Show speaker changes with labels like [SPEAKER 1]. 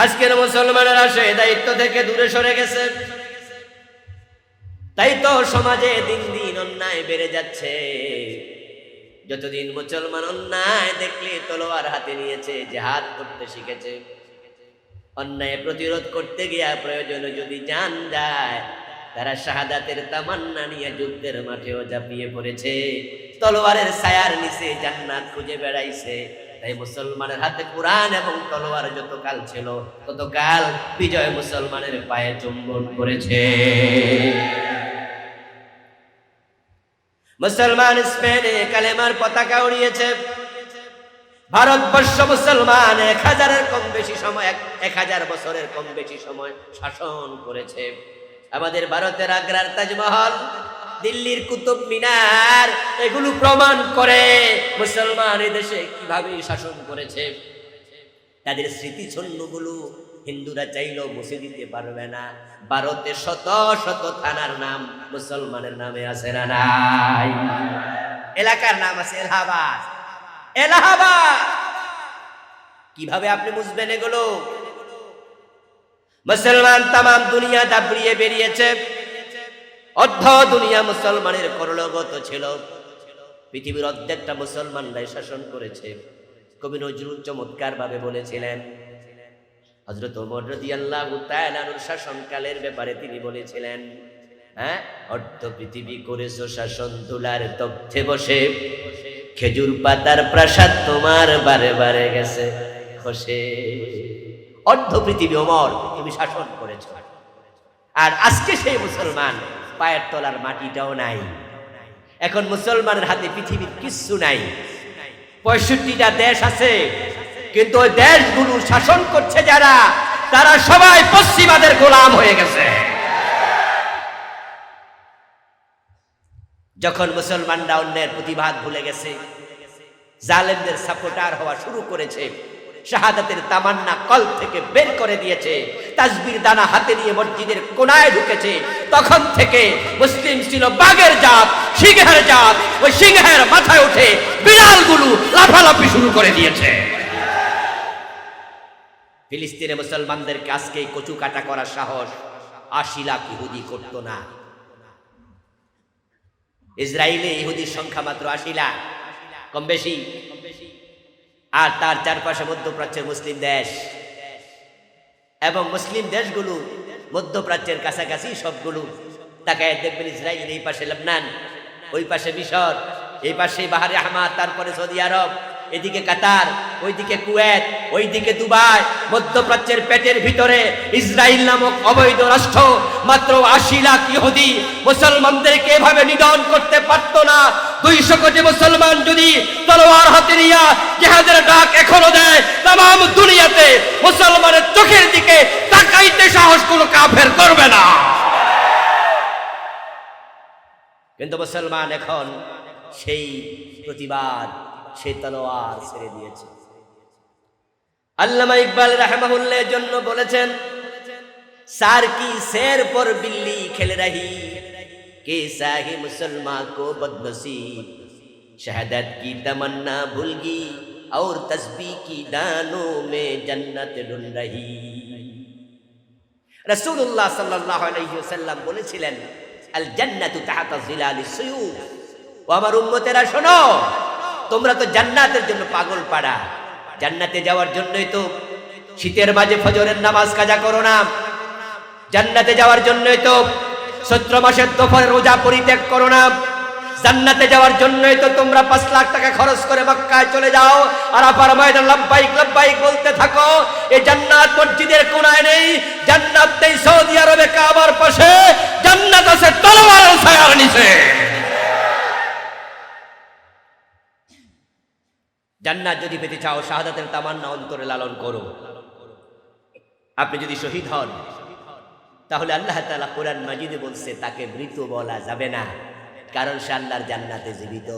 [SPEAKER 1] আজকের মুসলমানেরা সেই দায়িত্ব থেকে দূরে সরে গেছে। তাই তো সমাজে দিন দিন অন্যায় বেড়ে যাচ্ছে। যতদিন মুসলমান অন্যায় দেখলে তলোয়ার হাতে নিয়েছে, জিহাদ করতে শিখেছে। অন্যায় প্রতিরোধ করতে গিয়া প্রয়োজনে যদি জান যায়, তারা শাহাদাতের তামান্না নিয়ে যুদ্ধের মাঠেও ঝাঁপিয়ে পড়েছে, তলোয়ারের ছায়ার নিচে জান্নাত খুঁজে বেড়াইছে। তাই মুসলমানের হাতে কুরআন এবং তলোয়ার যতকাল ছিল, ততকাল বিজয় মুসলমানের পায়ে চুম্বন করেছে। মুসলমান স্পেনে কালেমার পতাকা উড়িয়েছে। ভারতবর্ষ মুসলমান 1000-এর কম বেশি সময়, 1000 বছরের কম বেশি সময় শাসন করেছে। আমাদের ভারতের আগ্রার তাজমহল, দিল্লির কুতুব মিনার, এগুলো প্রমাণ করে মুসলমান এই দেশে কিভাবে শাসন করেছে। তাদের স্মৃতিচিহ্নগুলো হিন্দুরা চাইলেও মুছে দিতে পারবে না। ভারতে শত শত থানার নাম মুসলমানের নামে আছে না নাই? এলাকার নাম আছে এলাহাবাদ। এলাহাবাদ কিভাবে আপনি বুঝবেন এগুলো? মুসলমান তামাম দুনিয়া দাবড়িয়ে বেরিয়েছে। অর্ধ দুনিয়া মুসলমানের করলগত ছিল। পৃথিবীর অর্ধেকটা মুসলমানরাই শাসন করেছে। কবি নজরুল চমৎকার ভাবে বলেছিলেন, হযরত ওমর রাদিয়াল্লাহু তাআলা আনহুর শাসনকালের ব্যাপারে তিনি বলেছিলেন, অর্ধ পৃথিবী করেছো শাসন তুলার তথ্যে বসে, খেজুর পাতার প্রাসাদ তোমার বারে বারে গেছে খসে। অর্ধ পৃথিবী ওমর তুমি শাসন করেছো। আর আজকে সেই মুসলমান পায়ের তলার মাটিটাও নাই। এখন মুসলমানের হাতে পৃথিবীর কিচ্ছু নাই। 65টা দেশ আছে, কিন্তু ওই দেশগুলো শাসন করছে যারা, তারা সবাই পশ্চিমাদের গোলাম হয়ে গেছে। যখন মুসলমানরা অন্যের প্রতিবাদ ভুলে গেছে, জালেমদের সাপোর্টার হওয়া শুরু করেছে, শাহাদাতের তামান্না কল থেকে বের করে দিয়েছে, তাসবির দানা হাতে নিয়ে মসজিদের কোনায় ঢুকেছে, তখন থেকে মুসলিম ছিল বাঘের জাত, সিংহের জাত। ওই সিংহের মাথায় উঠে বিড়ালগুলো লাফালাফি শুরু করে দিয়েছে। ফিলিস্তিনে মুসলমানদেরকে আজকে কচু কাটা করার সাহস 80 লাখ ইহুদি করত না। ইসরায়েলে ইহুদির সংখ্যা মাত্র 80 লাখ, কম বেশি। আর তার চারপাশে মধ্যপ্রাচ্যের মুসলিম দেশ, এবং মুসলিম দেশগুলো মধ্যপ্রাচ্যের কাছাকাছি সবগুলো। তাকায় দেখবেন ইসরায়েল এই পাশে লেবনান, ওই পাশে মিশর, এই পাশে বাহারে আহমাদ, তারপরে সৌদি আরব, এদিকে কাতার, ওইদিকে কুয়েত, ওইদিকে দুবাই। মধ্যপ্রাচ্যের পেটের ভিতরে ইসরায়েল নামক অবৈধ রাষ্ট্র। মাত্র 80 লাখ ইহুদি মুসলমানদেরকে এভাবে নিধন করতে পারত না। 200 কোটি মুসলমান যদি তলোয়ার হাতে নিয়ে জিহাদের ডাক এখনো দেয়, তামাম দুনিয়াতে মুসলমানের চোখের দিকে তাকাইতে সাহস কোনো কাফের করবে না। কিন্তু মুসলমান এখন সেই প্রতিবাদ, সেই তলোয়ার ছেড়ে দিয়েছে। আল্লামা ইকবাল রাহমাহুল্লাহ জন্য বলেছেন, সার কি শের পর বিল্লি খেল রহি, कैसा है मुसलमान को बदनसीब, शहादत की तमन्ना भूल गई और तस्बीह की दानों में जन्नत ढूंढ रही। রাসূলুল্লাহ সাল্লাল্লাহু আলাইহি ওয়াসাল্লাম বলেছিলেন, আল জান্নাতু তাহতা জিলালিস সুয়ুফ। ও আমার উম্মতেরা শোনো, তোমরা তো জান্নাতের জন্য পাগল পাড়া। জান্নাতে যাওয়ার জন্যই তো শীতের মাঝে ফজরের নামাজ কাজা করো না। জান্নাতে যাওয়ার জন্যই তো চৈত্র মাসের দুপুরের রোজা পরিত্যাগ করো না। জান্নাতে যাওয়ার জন্যই তো তোমরা 5 লাখ টাকা খরচ করে মক্কায় চলে যাও, আরাফার ময়দানে লব্বাইক লব্বাইক বলতে থাকো। এই জান্নাত মসজিদের কোনায় নেই, জান্নাত নেই সৌদি আরবে কাবার পাশে, জান্নাত আছে তলোয়ারের ছায়ার নিচে। জান্নাত যদি পেতে চাও, শাহাদাতের তামান্না অন্তরে লালন করো। আপনি যদি শহীদ হন, তাহলে আল্লাহ তাআলা কোরআন মাজিদে বলছে তাকে মৃত বলা যাবে না, কারণ সে আল্লাহর জান্নাতে জীবিত।